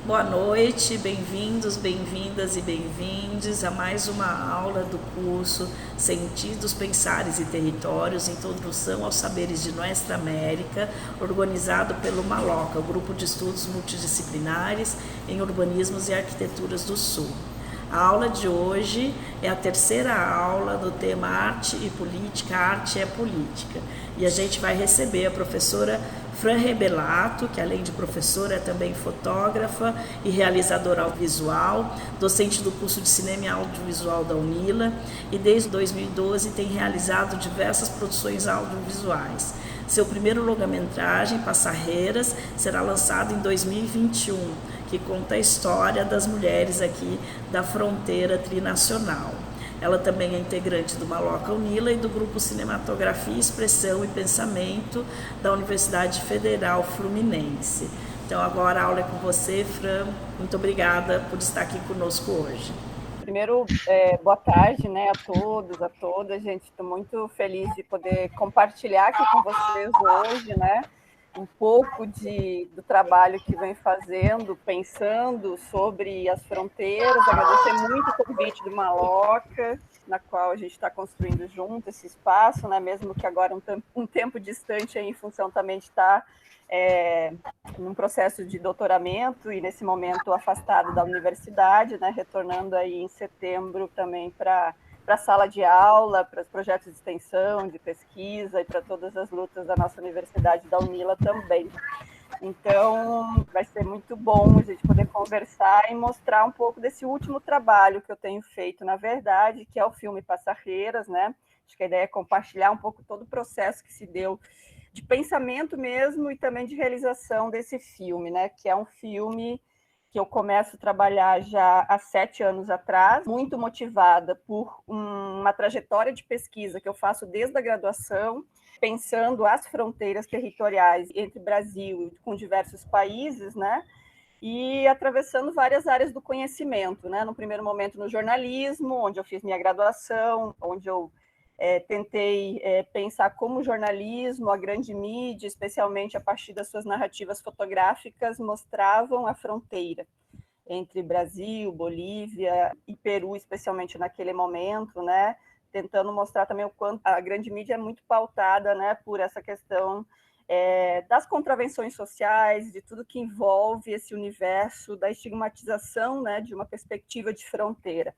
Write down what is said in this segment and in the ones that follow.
Boa noite, bem-vindos, bem-vindas e bem-vindes a mais uma aula do curso Sentidos, Pensares e Territórios, Introdução aos Saberes de Nuestra América, organizado pelo MALOCA, o Grupo de Estudos Multidisciplinares em Urbanismos e Arquiteturas do Sul. A aula de hoje é a terceira aula do tema Arte e Política, Arte é Política. E a gente vai receber a professora Fran Rebelato, que além de professora é também fotógrafa e realizadora audiovisual, docente do curso de Cinema e Audiovisual da UNILA e desde 2012 tem realizado diversas produções audiovisuais. Seu primeiro longa-metragem, Passarreiras, será lançado em 2021, que conta a história das mulheres aqui da fronteira trinacional. Ela também é integrante do MALOCA UNILA e do Grupo Cinematografia, Expressão e Pensamento da Universidade Federal Fluminense. Então agora a aula é com você, Fran. Muito obrigada por estar aqui conosco hoje. Primeiro, boa tarde, né, a todos, a todas, gente. Estou muito feliz de poder compartilhar aqui com vocês hoje, né, um pouco do trabalho que vem fazendo, pensando sobre as fronteiras. Agradecer muito o convite do Maloca, na qual a gente está construindo junto esse espaço, né, mesmo que agora um tempo distante, aí, em função também de estar num processo de doutoramento e nesse momento afastado da universidade, né, retornando aí em setembro também para a sala de aula, para os projetos de extensão, de pesquisa e para todas as lutas da nossa universidade, da UNILA também. Então, vai ser muito bom a gente poder conversar e mostrar um pouco desse último trabalho que eu tenho feito, na verdade, que é o filme Passarreiras, né? Acho que a ideia é compartilhar um pouco todo o processo que se deu de pensamento mesmo e também de realização desse filme, né? Que é um filme que eu começo a trabalhar já há 7 anos atrás, muito motivada por uma trajetória de pesquisa que eu faço desde a graduação, pensando as fronteiras territoriais entre Brasil e com diversos países, né? E atravessando várias áreas do conhecimento, né? No primeiro momento no jornalismo, onde eu fiz minha graduação, onde eu tentei pensar como o jornalismo, a grande mídia, especialmente a partir das suas narrativas fotográficas, mostravam a fronteira entre Brasil, Bolívia e Peru, especialmente naquele momento, né? Tentando mostrar também o quanto a grande mídia é muito pautada, né, por essa questão das contravenções sociais, de tudo que envolve esse universo da estigmatização, né, de uma perspectiva de fronteira.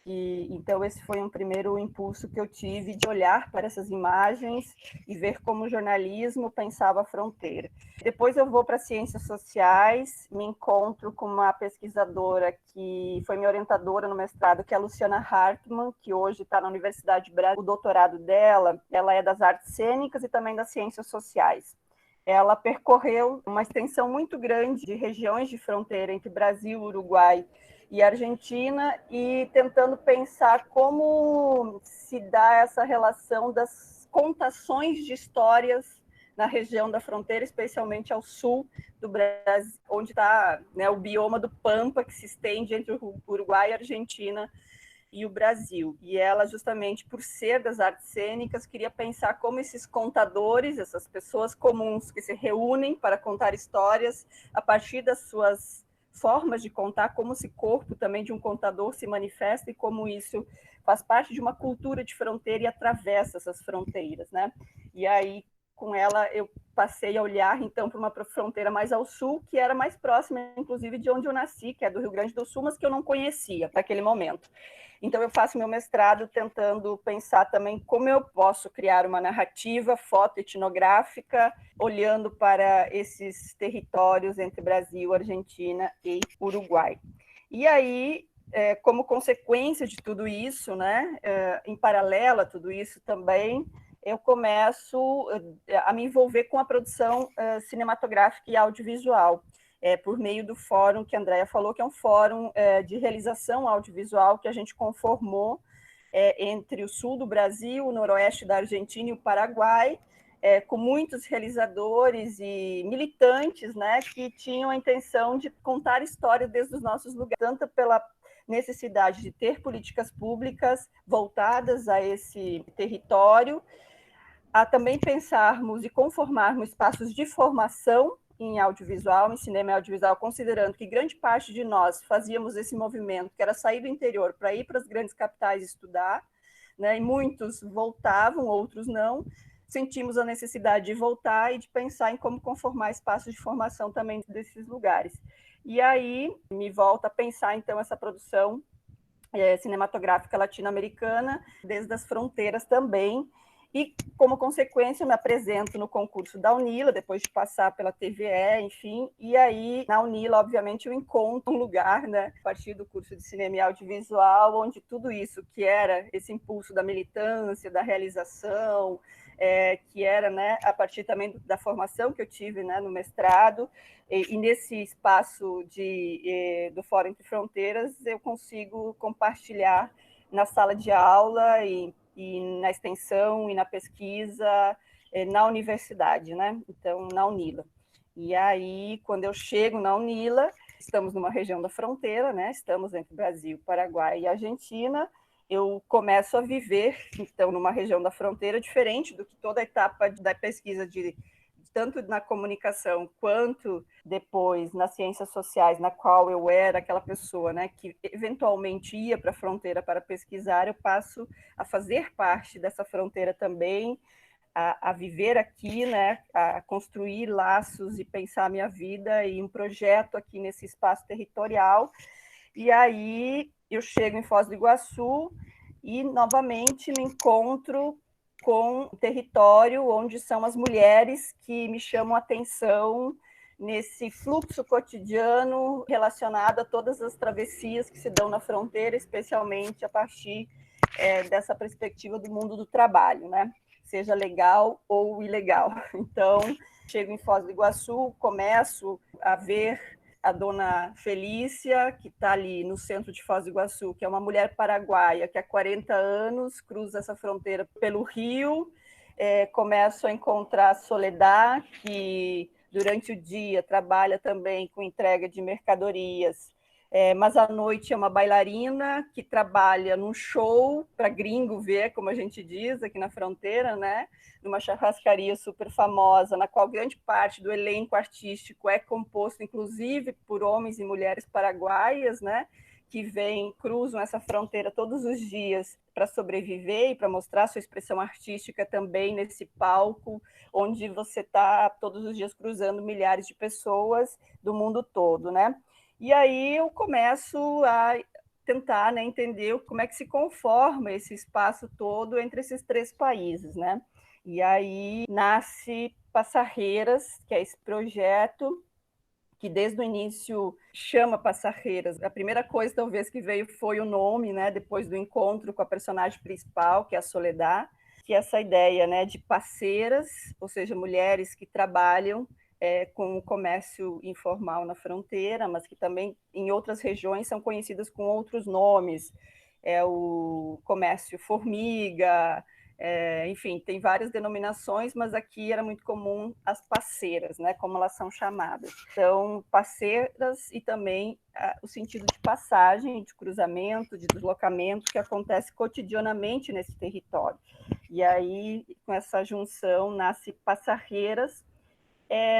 Então, esse foi um primeiro impulso que eu tive de olhar para essas imagens e ver como o jornalismo pensava a fronteira. Depois eu vou para ciências sociais, me encontro com uma pesquisadora que foi minha orientadora no mestrado, que é a Luciana Hartmann, que hoje está na Universidade de Brasília. O doutorado dela, ela é das artes cênicas e também das ciências sociais. Ela percorreu uma extensão muito grande de regiões de fronteira entre Brasil, Uruguai e Argentina, e tentando pensar como se dá essa relação das contações de histórias na região da fronteira, especialmente ao sul do Brasil, onde está, né, o bioma do Pampa, que se estende entre o Uruguai, a Argentina e o Brasil. E ela, justamente por ser das artes cênicas, queria pensar como esses contadores, essas pessoas comuns que se reúnem para contar histórias a partir das suas formas de contar, como esse corpo também de um contador se manifesta e como isso faz parte de uma cultura de fronteira e atravessa essas fronteiras, né? E aí, com ela, eu passei a olhar, então, para uma fronteira mais ao sul, que era mais próxima, inclusive, de onde eu nasci, que é do Rio Grande do Sul, mas que eu não conhecia naquele momento. Então, eu faço meu mestrado tentando pensar também como eu posso criar uma narrativa fotoetnográfica, olhando para esses territórios entre Brasil, Argentina e Uruguai. E aí, como consequência de tudo isso, né, em paralelo a tudo isso também, eu começo a me envolver com a produção cinematográfica e audiovisual, por meio do fórum que a Andrea falou, que é um fórum de realização audiovisual que a gente conformou entre o sul do Brasil, o noroeste da Argentina e o Paraguai, com muitos realizadores e militantes, né, que tinham a intenção de contar histórias desde os nossos lugares, tanto pela necessidade de ter políticas públicas voltadas a esse território, a também pensarmos e conformarmos espaços de formação em audiovisual, em cinema e audiovisual, considerando que grande parte de nós fazíamos esse movimento, que era sair do interior para ir para as grandes capitais estudar, né? E muitos voltavam, outros não. Sentimos a necessidade de voltar e de pensar em como conformar espaços de formação também desses lugares. E aí me volta a pensar, então, essa produção cinematográfica latino-americana, desde as fronteiras também, e, como consequência, me apresento no concurso da UNILA, depois de passar pela TVE, enfim, e aí, na UNILA, obviamente, eu encontro um lugar, né, a partir do curso de cinema e audiovisual, onde tudo isso que era esse impulso da militância, da realização, que era, né, a partir também da formação que eu tive, né, no mestrado, e nesse espaço do Fórum Entre Fronteiras, eu consigo compartilhar na sala de aula e na extensão e na pesquisa na universidade, né? Então, na UNILA. E aí, quando eu chego na UNILA, estamos numa região da fronteira, né? Estamos entre Brasil, Paraguai e Argentina. Eu começo a viver, então, numa região da fronteira diferente do que toda a etapa da pesquisa tanto na comunicação quanto depois nas ciências sociais, na qual eu era aquela pessoa, né, que eventualmente ia para a fronteira para pesquisar, eu passo a fazer parte dessa fronteira também, a viver aqui, né, a construir laços e pensar a minha vida e um projeto aqui nesse espaço territorial. E aí eu chego em Foz do Iguaçu e novamente me encontro com um território onde são as mulheres que me chamam a atenção nesse fluxo cotidiano relacionado a todas as travessias que se dão na fronteira, especialmente a partir dessa perspectiva do mundo do trabalho, né? Seja legal ou ilegal. Então, chego em Foz do Iguaçu, começo a ver a dona Felícia, que está ali no centro de Foz do Iguaçu, que é uma mulher paraguaia que há 40 anos cruza essa fronteira pelo rio. Começo a encontrar a Soledad, que durante o dia trabalha também com entrega de mercadorias, mas à noite é uma bailarina que trabalha num show para gringo ver, como a gente diz aqui na fronteira, né? Numa churrascaria super famosa, na qual grande parte do elenco artístico é composto, inclusive, por homens e mulheres paraguaias, né? Que cruzam essa fronteira todos os dias para sobreviver e para mostrar sua expressão artística também nesse palco, onde você está todos os dias cruzando milhares de pessoas do mundo todo, né? E aí eu começo a tentar, né, entender como é que se conforma esse espaço todo entre esses três países, né? E aí nasce Passarreiras, que é esse projeto que desde o início chama Passarreiras. A primeira coisa, talvez, que veio foi o nome, né? Depois do encontro com a personagem principal, que é a Soledad, que é essa ideia, né, de parceiras, ou seja, mulheres que trabalham com o comércio informal na fronteira, mas que também em outras regiões são conhecidas com outros nomes. É o comércio formiga, enfim, tem várias denominações, mas aqui era muito comum as parceiras, né, como elas são chamadas. Então, parceiras e também o sentido de passagem, de cruzamento, de deslocamento que acontece cotidianamente nesse território. E aí, com essa junção, nasce Passarreiras,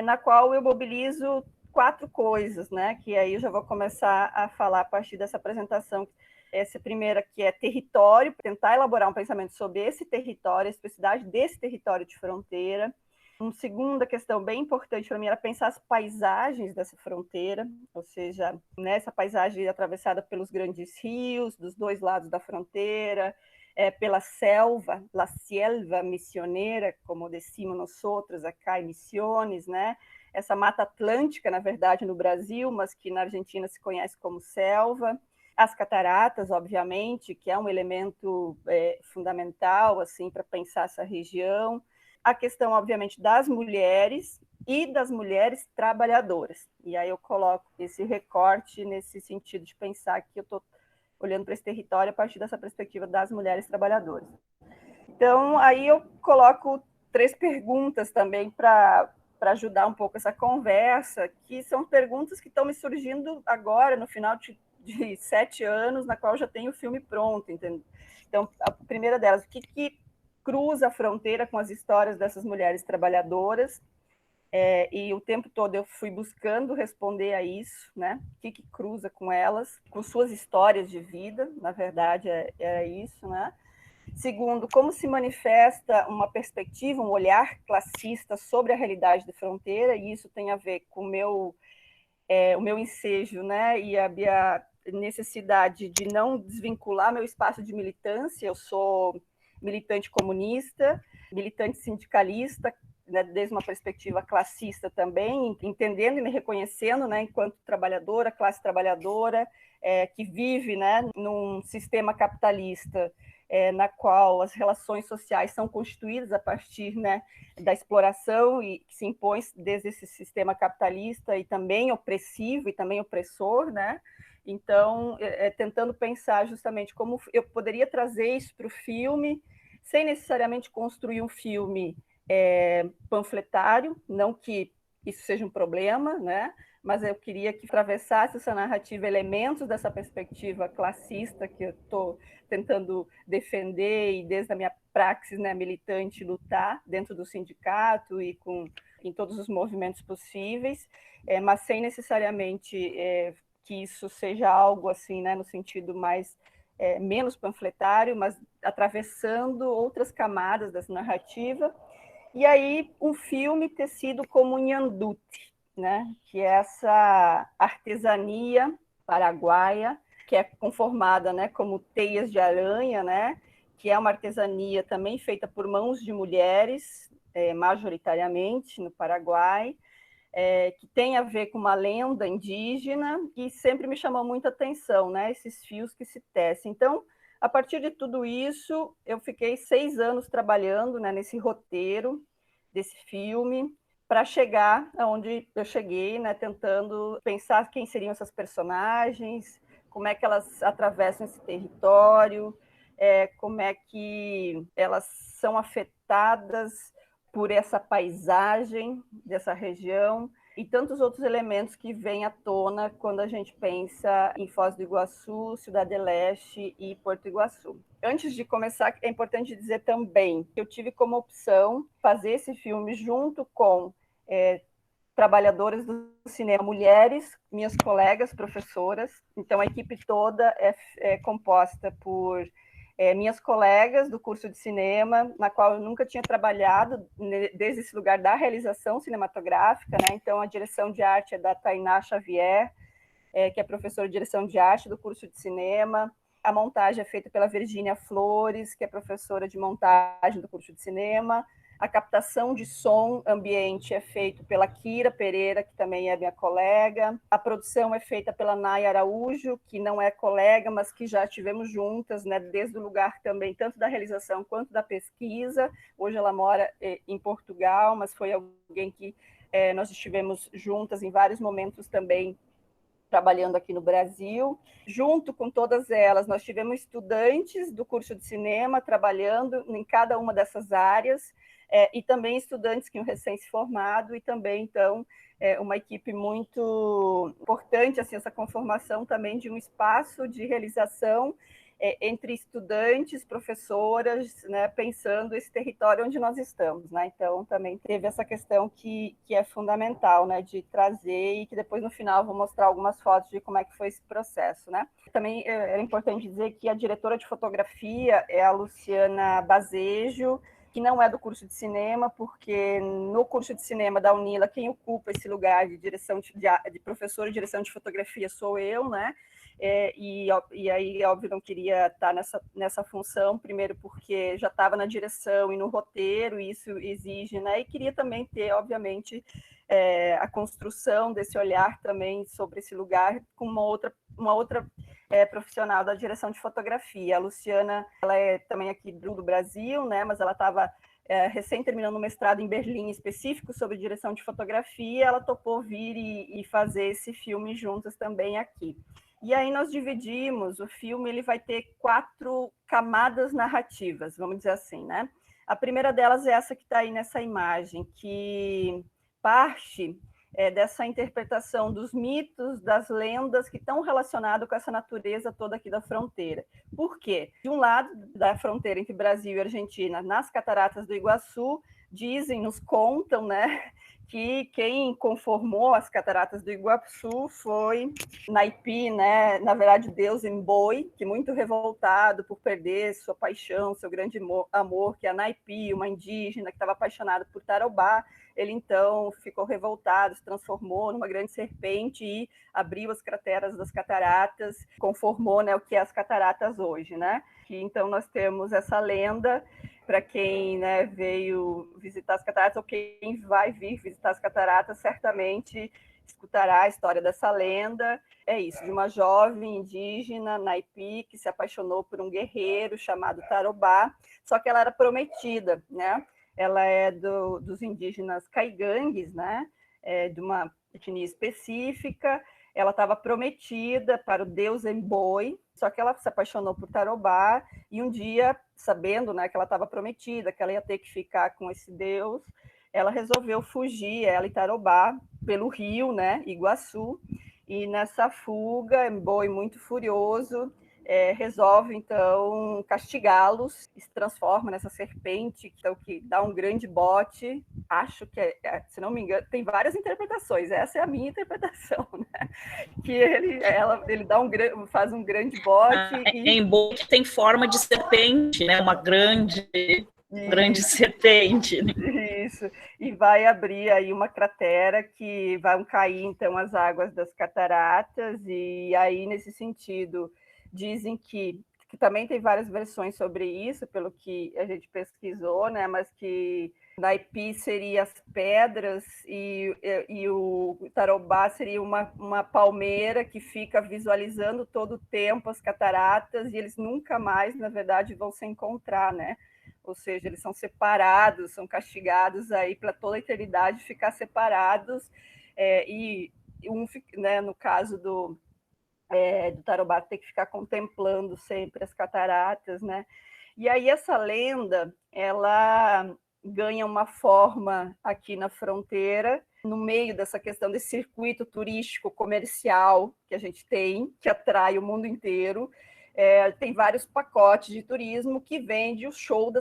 na qual eu mobilizo 4 coisas, né, que aí eu já vou começar a falar a partir dessa apresentação. Essa primeira, que é território, tentar elaborar um pensamento sobre esse território, a especificidade desse território de fronteira. Uma segunda questão bem importante para mim era pensar as paisagens dessa fronteira, ou seja, nessa paisagem atravessada pelos grandes rios, dos dois lados da fronteira, pela selva, la selva missioneira, como decimos nós outros acá em Misiones, né? Essa mata atlântica, na verdade, no Brasil, mas que na Argentina se conhece como selva. As cataratas, obviamente, que é um elemento fundamental assim, para pensar essa região. A questão, obviamente, das mulheres e das mulheres trabalhadoras. E aí eu coloco esse recorte nesse sentido de pensar que eu estou olhando para esse território a partir dessa perspectiva das mulheres trabalhadoras. Então, aí eu coloco 3 perguntas também para ajudar um pouco essa conversa, que são perguntas que estão me surgindo agora, no final de 7 anos, na qual já tenho o filme pronto, entendeu? Então, a primeira delas, o que cruza a fronteira com as histórias dessas mulheres trabalhadoras? e o tempo todo eu fui buscando responder a isso, né? O que cruza com elas, com suas histórias de vida, na verdade era isso, né? Segundo, como se manifesta uma perspectiva, um olhar classista sobre a realidade da fronteira, e isso tem a ver com o meu ensejo, né? E a minha necessidade de não desvincular meu espaço de militância. Eu sou militante comunista, militante sindicalista, né, desde uma perspectiva classista também, entendendo e me reconhecendo, né, enquanto trabalhadora, classe trabalhadora, que vive, né, num sistema capitalista na qual as relações sociais são constituídas a partir, né, da exploração e que se impõe desde esse sistema capitalista e também opressivo e também opressor, né? Então, tentando pensar justamente como eu poderia trazer isso para o filme, sem necessariamente construir um filme panfletário, não que isso seja um problema, né? Mas eu queria que atravessasse essa narrativa elementos dessa perspectiva classista que eu estou tentando defender e desde a minha praxis, né, militante, lutar dentro do sindicato e em todos os movimentos possíveis, mas sem necessariamente que isso seja algo assim, né, no sentido mais menos panfletário, mas atravessando outras camadas dessa narrativa. E aí um filme ter sido como Nhanduti, né? Que é essa artesania paraguaia, que é conformada, né, como teias de aranha, né? Que é uma artesania também feita por mãos de mulheres, majoritariamente no Paraguai, que tem a ver com uma lenda indígena, e sempre me chamou muita atenção, né? Esses fios que se tecem. Então, a partir de tudo isso, eu fiquei 6 anos trabalhando, né, nesse roteiro desse filme, para chegar aonde eu cheguei, né, tentando pensar quem seriam essas personagens, como é que elas atravessam esse território, como é que elas são afetadas por essa paisagem dessa região e tantos outros elementos que vêm à tona quando a gente pensa em Foz do Iguaçu, Cidade Leste e Porto Iguaçu. Antes de começar, é importante dizer também que eu tive como opção fazer esse filme junto com trabalhadoras do cinema, mulheres, minhas colegas professoras. Então, a equipe toda é composta por minhas colegas do curso de cinema, na qual eu nunca tinha trabalhado, desde esse lugar da realização cinematográfica, né? Então, a direção de arte é da Tainá Xavier, que é professora de direção de arte do curso de cinema. A montagem é feita pela Virgínia Flores, que é professora de montagem do curso de cinema. A captação de som ambiente é feita pela Kira Pereira, que também é minha colega. A produção é feita pela Naya Araújo, que não é colega, mas que já estivemos juntas, né, desde o lugar também, tanto da realização quanto da pesquisa. Hoje ela mora em Portugal, mas foi alguém que nós estivemos juntas em vários momentos também, trabalhando aqui no Brasil. Junto com todas elas, nós tivemos estudantes do curso de cinema trabalhando em cada uma dessas áreas, e também estudantes que iam recém se formado, e também, então, uma equipe muito importante, assim, essa conformação também de um espaço de realização entre estudantes, professoras, né, pensando esse território onde nós estamos, né? Então, também teve essa questão que é fundamental, né, de trazer, e que depois, no final, vou mostrar algumas fotos de como é que foi esse processo, né? Também é importante dizer que a diretora de fotografia é a Luciana Bazejo, que não é do curso de cinema, porque no curso de cinema da Unila, quem ocupa esse lugar de direção de professora de direção de fotografia sou eu, né? E aí, óbvio, não queria estar nessa função, primeiro porque já estava na direção e no roteiro, e isso exige, né? E queria também ter, obviamente, a construção desse olhar também sobre esse lugar com uma outra profissional da direção de fotografia. A Luciana, ela é também aqui do Brasil, né? Mas ela estava recém terminando um mestrado em Berlim específico sobre direção de fotografia. Ela topou vir e fazer esse filme juntas também aqui. E aí nós dividimos, o filme ele vai ter 4 camadas narrativas, vamos dizer assim, né? A primeira delas é essa que está aí nessa imagem, que parte dessa interpretação dos mitos, das lendas que estão relacionados com essa natureza toda aqui da fronteira. Por quê? De um lado da fronteira entre Brasil e Argentina, nas cataratas do Iguaçu, dizem, nos contam, né, que quem conformou as cataratas do Iguaçu foi Naipi, né? Na verdade, Deus Mboi, que muito revoltado por perder sua paixão, seu grande amor, que é a Naipi, uma indígena que estava apaixonada por Tarobá. Ele então ficou revoltado, se transformou numa grande serpente e abriu as crateras das cataratas, conformou, né, o que é as cataratas hoje, né? Que então nós temos essa lenda para quem, né, veio visitar as cataratas ou quem vai vir visitar as cataratas, certamente escutará a história dessa lenda. É isso, de uma jovem indígena, Naipi, que se apaixonou por um guerreiro chamado Tarobá, só que ela era prometida, né? Ela é dos indígenas caigangues, né? De uma etnia específica. Ela estava prometida para o deus Mboi, só que ela se apaixonou por Tarobá e um dia, sabendo, né, que ela estava prometida, que ela ia ter que ficar com esse deus, ela resolveu fugir, ela e Tarobá, pelo rio, né, Iguaçu, e nessa fuga, Mboi, muito furioso, resolve, então, castigá-los, se transforma nessa serpente, então, que dá um grande bote. Acho que, se não me engano, tem várias interpretações, essa é a minha interpretação, né? Que ele faz um grande bote e... Mboi que tem forma de serpente, né? Uma grande serpente. Né? Isso, e vai abrir aí uma cratera que vão cair, então, as águas das cataratas, e aí, nesse sentido, dizem que também tem várias versões sobre isso, pelo que a gente pesquisou, né, mas que Naipi seria as pedras e o Tarobá seria uma palmeira que fica visualizando todo o tempo as cataratas, e eles nunca mais, na verdade, vão se encontrar, né? Ou seja, eles são separados, são castigados aí para toda a eternidade ficar separados, e né, no caso do Tarobá tem que ficar contemplando sempre as cataratas, né? E aí essa lenda, ela ganha uma forma aqui na fronteira, no meio dessa questão desse circuito turístico comercial que a gente tem, que atrai o mundo inteiro. Tem vários pacotes de turismo que vende o show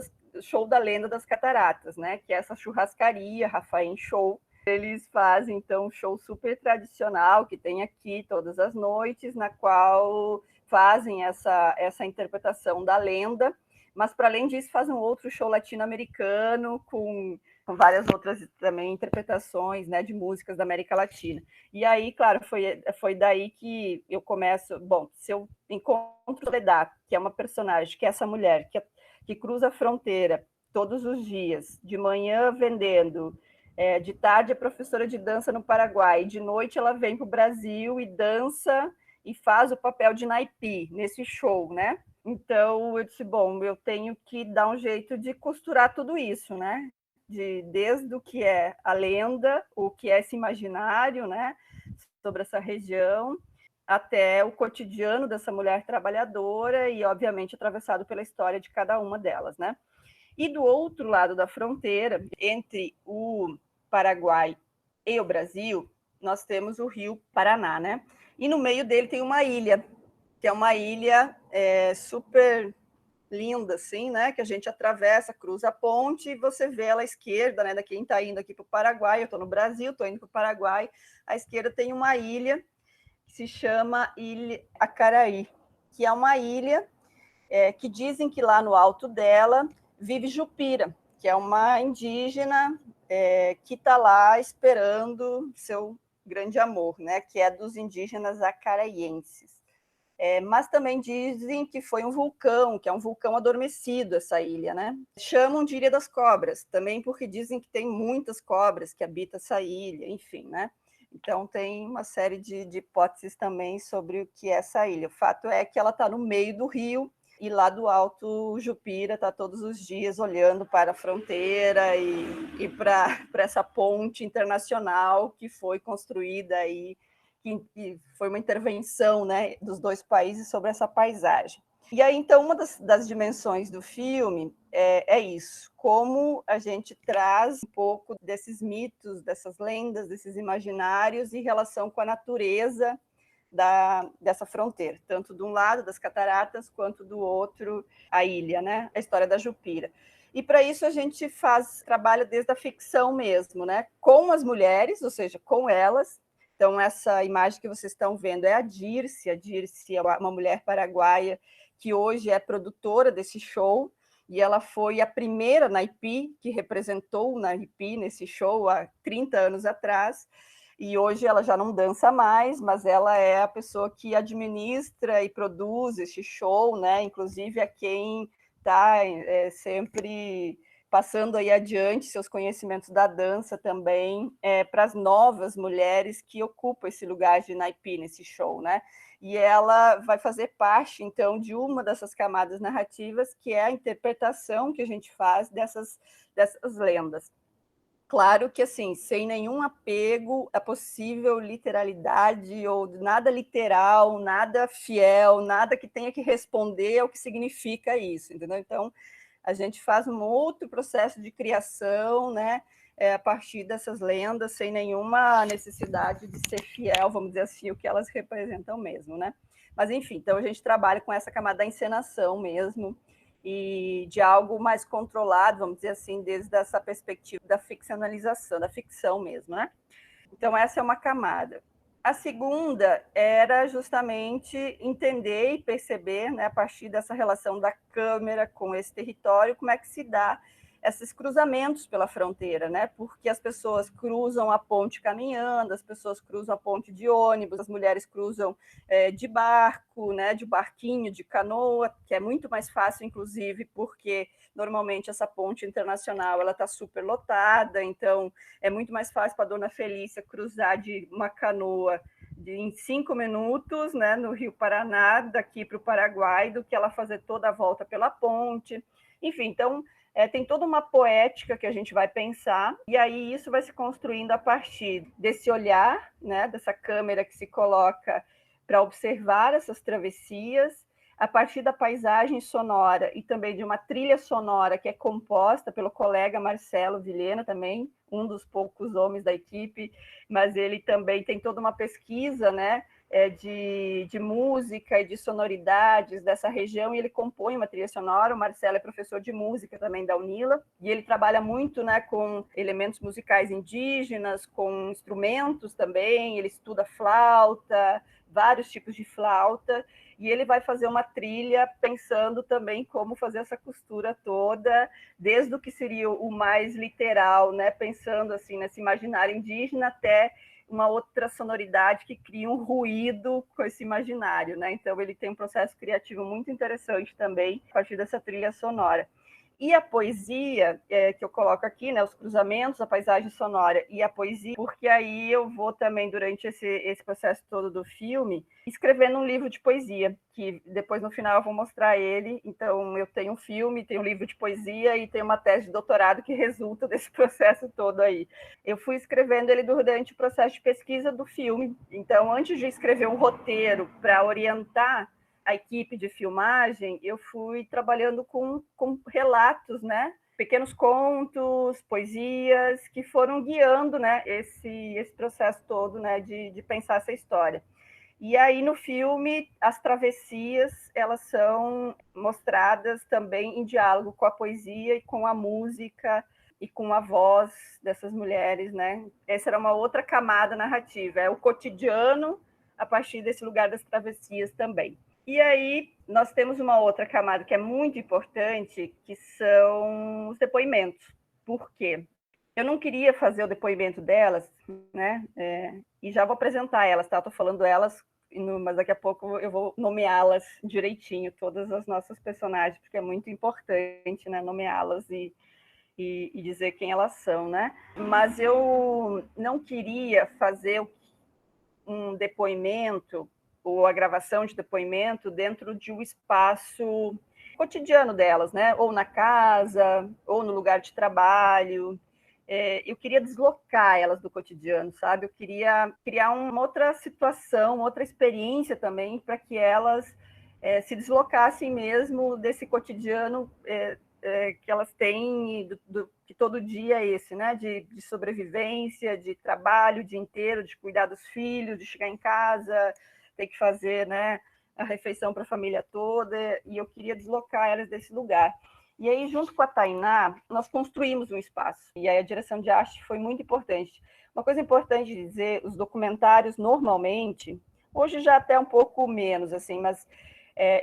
da lenda das cataratas, né? Que é essa churrascaria, Rafael Show. Eles fazem, então, um show super tradicional que tem aqui todas as noites, na qual fazem essa interpretação da lenda, mas, para além disso, fazem um outro show latino-americano com várias outras também interpretações, né, de músicas da América Latina. E aí, claro, foi daí que eu começo... Bom, se eu encontro Soledad, que é uma personagem, que é essa mulher que cruza a fronteira todos os dias, de manhã vendendo... de tarde é professora de dança no Paraguai, de noite ela vem para o Brasil e dança e faz o papel de Naipi nesse show, né? Então eu disse, bom, eu tenho que dar um jeito de costurar tudo isso, né? Desde o que é a lenda, o que é esse imaginário, né? Sobre essa região, até o cotidiano dessa mulher trabalhadora e, obviamente, atravessado pela história de cada uma delas, né? E do outro lado da fronteira, entre o Paraguai e o Brasil, nós temos o rio Paraná, né? E no meio dele tem uma ilha, que é uma ilha super linda, assim, né? Que a gente atravessa, cruza a ponte e você vê ela à esquerda, né? Da quem está indo aqui para o Paraguai, eu estou no Brasil, estou indo para o Paraguai, à esquerda tem uma ilha que se chama Ilha Acaraí, que é uma ilha que dizem que lá no alto dela vive Jupira, que é uma indígena que está lá esperando seu grande amor, né? Que é dos indígenas acaraienses. Mas também dizem que foi um vulcão, que é um vulcão adormecido essa ilha, né? Chamam de Ilha das Cobras, também porque dizem que tem muitas cobras que habitam essa ilha, enfim, né? Então tem uma série de hipóteses também sobre o que é essa ilha. O fato é que ela está no meio do rio, e lá do alto, Jupira está todos os dias olhando para a fronteira e para essa ponte internacional que foi construída aí, que foi uma intervenção, né, dos dois países sobre essa paisagem. E aí, então, uma das dimensões do filme é isso, como a gente traz um pouco desses mitos, dessas lendas, desses imaginários em relação com a natureza dessa fronteira, tanto de um lado das cataratas quanto do outro a ilha, né? A história da Jupira. E para isso a gente trabalha desde a ficção mesmo, né? Com as mulheres, ou seja, com elas. Então, essa imagem que vocês estão vendo é a Dirce. A Dirce é uma mulher paraguaia que hoje é produtora desse show, e ela foi a primeira Naipe que representou o Naipe nesse show há 30 anos atrás, e hoje ela já não dança mais, mas ela é a pessoa que administra e produz esse show, né? Inclusive é quem está sempre passando aí adiante seus conhecimentos da dança também para as novas mulheres que ocupam esse lugar de Naipe nesse show, né? E ela vai fazer parte, então, de uma dessas camadas narrativas, que é a interpretação que a gente faz dessas lendas. Claro que, assim, sem nenhum apego à possível literalidade ou nada literal, nada fiel, nada que tenha que responder ao que significa isso, entendeu? Então, a gente faz um outro processo de criação, né? A partir dessas lendas, sem nenhuma necessidade de ser fiel, vamos dizer assim, o que elas representam mesmo, né? Mas, enfim, então a gente trabalha com essa camada da encenação mesmo, e de algo mais controlado, vamos dizer assim, desde essa perspectiva da ficcionalização, da ficção mesmo, né? Então, essa é uma camada. A segunda era justamente entender e perceber, né, a partir dessa relação da câmera com esse território, como é que se dá esses cruzamentos pela fronteira, né? Porque as pessoas cruzam a ponte caminhando, as pessoas cruzam a ponte de ônibus, as mulheres cruzam de barco, né? De barquinho, de canoa, que é muito mais fácil, inclusive, porque normalmente essa ponte internacional ela está super lotada, então é muito mais fácil para a dona Felícia cruzar de uma canoa em 5 minutos, né, no Rio Paraná, daqui para o Paraguai, do que ela fazer toda a volta pela ponte. Enfim, então tem toda uma poética que a gente vai pensar, e aí isso vai se construindo a partir desse olhar, né, dessa câmera que se coloca para observar essas travessias, a partir da paisagem sonora e também de uma trilha sonora que é composta pelo colega Marcelo Vilhena, também um dos poucos homens da equipe, mas ele também tem toda uma pesquisa, né, de música e de sonoridades dessa região, e ele compõe uma trilha sonora. O Marcelo é professor de música também da Unila, e ele trabalha muito, né, com elementos musicais indígenas, com instrumentos também, ele estuda flauta, vários tipos de flauta, e ele vai fazer uma trilha pensando também como fazer essa costura toda, desde o que seria o mais literal, né, pensando assim nesse imaginário indígena, até uma outra sonoridade que cria um ruído com esse imaginário, né? Então ele tem um processo criativo muito interessante também a partir dessa trilha sonora. E a poesia, que eu coloco aqui, né, os cruzamentos, a paisagem sonora e a poesia, porque aí eu vou também, durante esse processo todo do filme, escrevendo um livro de poesia, que depois no final eu vou mostrar ele. Então eu tenho um filme, tenho um livro de poesia e tenho uma tese de doutorado que resulta desse processo todo aí. Eu fui escrevendo ele durante o processo de pesquisa do filme. Então, antes de escrever um roteiro para orientar a equipe de filmagem, eu fui trabalhando com relatos, né? Pequenos contos, poesias, que foram guiando, né, esse processo todo, né, de pensar essa história. E aí, no filme, as travessias, elas são mostradas também em diálogo com a poesia e com a música e com a voz dessas mulheres, né? Essa era uma outra camada narrativa, é o cotidiano a partir desse lugar das travessias também. E aí nós temos uma outra camada que é muito importante, que são os depoimentos. Por quê? Eu não queria fazer o depoimento delas, né? E já vou apresentar elas, tá? Estou falando elas, mas daqui a pouco eu vou nomeá-las direitinho, todas as nossas personagens, porque é muito importante, né? Nomeá-las e dizer quem elas são, né? Mas eu não queria fazer um depoimento ou a gravação de depoimento dentro de um espaço cotidiano delas, né? Ou na casa, ou no lugar de trabalho. Eu queria deslocar elas do cotidiano, sabe? Eu queria criar uma outra situação, outra experiência também, para que elas se deslocassem mesmo desse cotidiano que elas têm, que todo dia é esse, né? De sobrevivência, de trabalho o dia inteiro, de cuidar dos filhos, de chegar em casa, ter que fazer, né, a refeição para a família toda, e eu queria deslocar elas desse lugar. E aí, junto com a Tainá, nós construímos um espaço. E aí a direção de arte foi muito importante. Uma coisa importante de dizer, os documentários, normalmente, hoje já até um pouco menos, assim, mas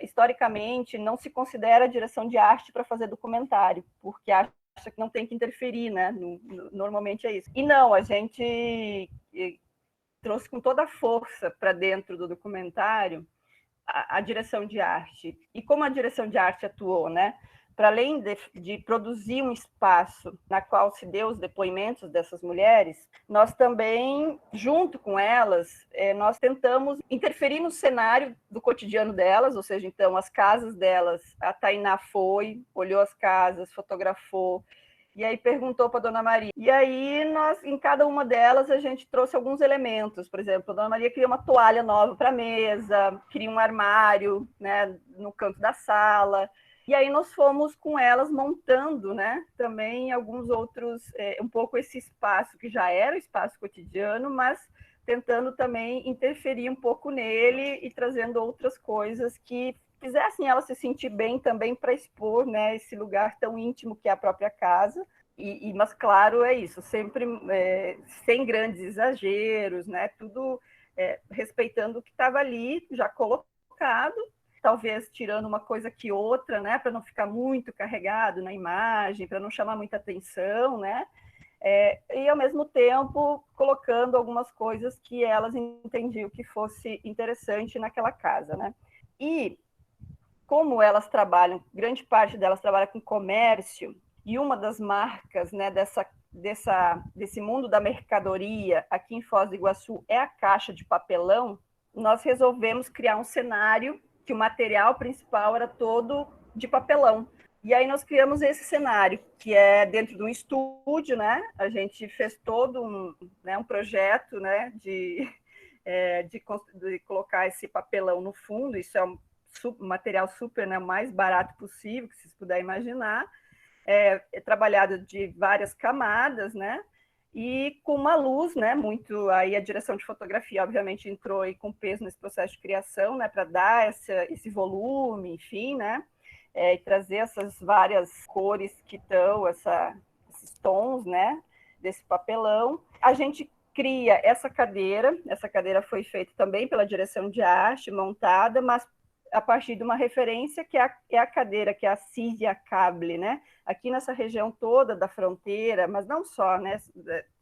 historicamente não se considera a direção de arte para fazer documentário, porque acha que não tem que interferir, né? Normalmente é isso. E não, a gente trouxe com toda a força para dentro do documentário a direção de arte. E como a direção de arte atuou, né? Para além de produzir um espaço na qual se deu os depoimentos dessas mulheres, nós também, junto com elas, nós tentamos interferir no cenário do cotidiano delas, ou seja, então, as casas delas, a Tainá foi, olhou as casas, fotografou, e aí perguntou para a Dona Maria. E aí, nós, em cada uma delas, a gente trouxe alguns elementos. Por exemplo, a Dona Maria queria uma toalha nova para a mesa, queria um armário, né, no canto da sala. E aí nós fomos com elas montando, né, também alguns outros, um pouco esse espaço que já era o espaço cotidiano, mas tentando também interferir um pouco nele e trazendo outras coisas que fizessem ela se sentir bem também para expor, né, esse lugar tão íntimo que é a própria casa. Mas, claro, é isso, sempre sem grandes exageros, né, tudo respeitando o que estava ali já colocado, talvez tirando uma coisa que outra, né, para não ficar muito carregado na imagem, para não chamar muita atenção, né, e ao mesmo tempo colocando algumas coisas que elas entendiam que fosse interessante naquela casa, né. E como elas trabalham, grande parte delas trabalha com comércio, e uma das marcas, né, desse mundo da mercadoria aqui em Foz do Iguaçu é a caixa de papelão, nós resolvemos criar um cenário que o material principal era todo de papelão. E aí nós criamos esse cenário, que é dentro de um estúdio, né? A gente fez todo um projeto, né, de colocar esse papelão no fundo. Isso é um material super, né, mais barato possível, que vocês puderem imaginar. Trabalhado de várias camadas, né? E com uma luz, né? Muito aí a direção de fotografia, obviamente, entrou aí com peso nesse processo de criação, né? Para dar esse volume, enfim, né? E trazer essas várias cores que estão, esses tons, né? Desse papelão. A gente cria essa cadeira foi feita também pela direção de arte, montada, mas a partir de uma referência que é a cadeira, que é a Císia Cable, né? Aqui nessa região toda da fronteira, mas não só, né?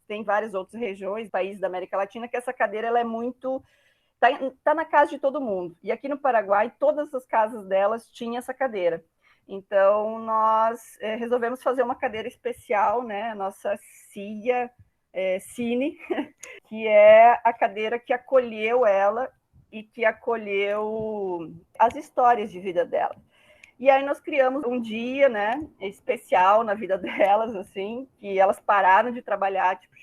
Tem várias outras regiões, países da América Latina, que essa cadeira ela é muito... Tá na casa de todo mundo. E aqui no Paraguai, todas as casas delas tinham essa cadeira. Então, nós resolvemos fazer uma cadeira especial, né? A nossa Cília Cine, que é a cadeira que acolheu ela e que acolheu as histórias de vida dela. E aí nós criamos um dia, né, especial na vida delas, assim, que elas pararam de trabalhar, tipo,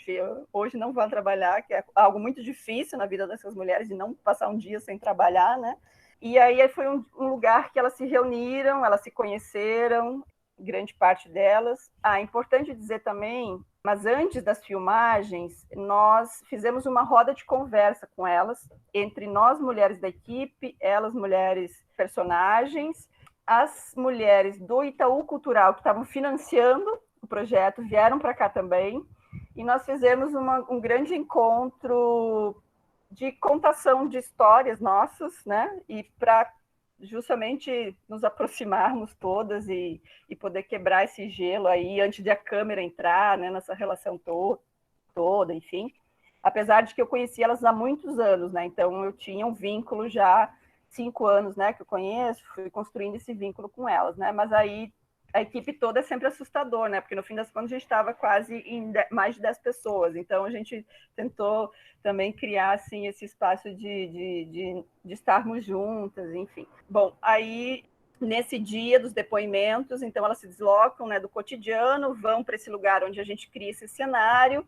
hoje não vão trabalhar, que é algo muito difícil na vida dessas mulheres, de não passar um dia sem trabalhar, né? E aí foi um lugar que elas se reuniram, elas se conheceram, grande parte delas. É importante dizer também, mas antes das filmagens, nós fizemos uma roda de conversa com elas, entre nós, mulheres da equipe, elas, mulheres personagens, as mulheres do Itaú Cultural, que estavam financiando o projeto, vieram para cá também, e nós fizemos um grande encontro de contação de histórias nossas, né? E para justamente nos aproximarmos todas e poder quebrar esse gelo aí antes de a câmera entrar, né, nessa relação toda, enfim. Apesar de que eu conheci elas há muitos anos, né? Então eu tinha um vínculo já 5 anos, né, que eu conheço, fui construindo esse vínculo com elas, né? Mas aí a equipe toda é sempre assustador, né? Porque no fim das contas a gente estava quase em mais de 10 pessoas. Então a gente tentou também criar assim esse espaço de estarmos juntas, enfim. Bom, aí nesse dia dos depoimentos, então elas se deslocam, né, do cotidiano, vão para esse lugar onde a gente cria esse cenário.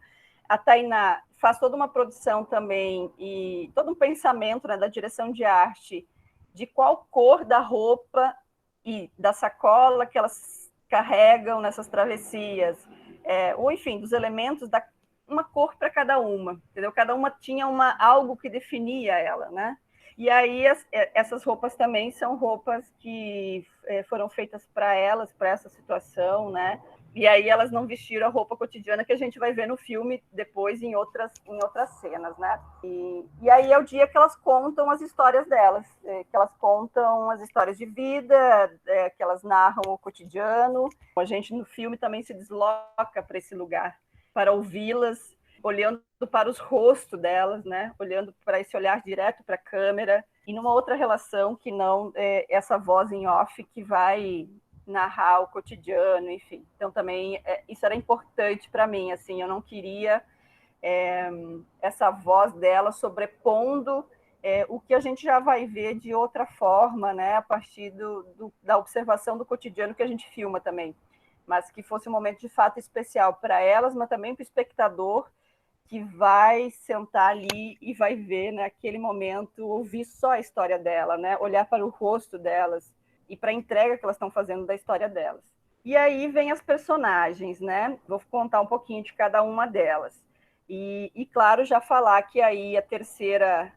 A Tainá faz toda uma produção também e todo um pensamento, né, da direção de arte, de qual cor da roupa e da sacola que elas carregam nessas travessias, ou enfim, dos elementos, uma cor para cada uma, entendeu? Cada uma tinha algo que definia ela, né? E aí essas roupas também são roupas que foram feitas para elas, para essa situação, né? E aí elas não vestiram a roupa cotidiana que a gente vai ver no filme depois em outras cenas, né? E aí é o dia que elas contam as histórias delas, que elas contam as histórias de vida, que elas narram o cotidiano. A gente no filme também se desloca para esse lugar, para ouvi-las, olhando para os rostos delas, né? Olhando para esse olhar direto para a câmera, e numa outra relação que não essa voz em off que vai narrar o cotidiano, enfim. Então também isso era importante para mim, assim, eu não queria essa voz dela sobrepondo o que a gente já vai ver de outra forma, né, a partir da observação do cotidiano que a gente filma também, mas que fosse um momento de fato especial para elas, mas também para o espectador que vai sentar ali e vai ver naquele momento, ouvir só a história dela, né, olhar para o rosto delas e para a entrega que elas estão fazendo da história delas. E aí vem as personagens, né? Vou contar um pouquinho de cada uma delas. E claro, já falar que aí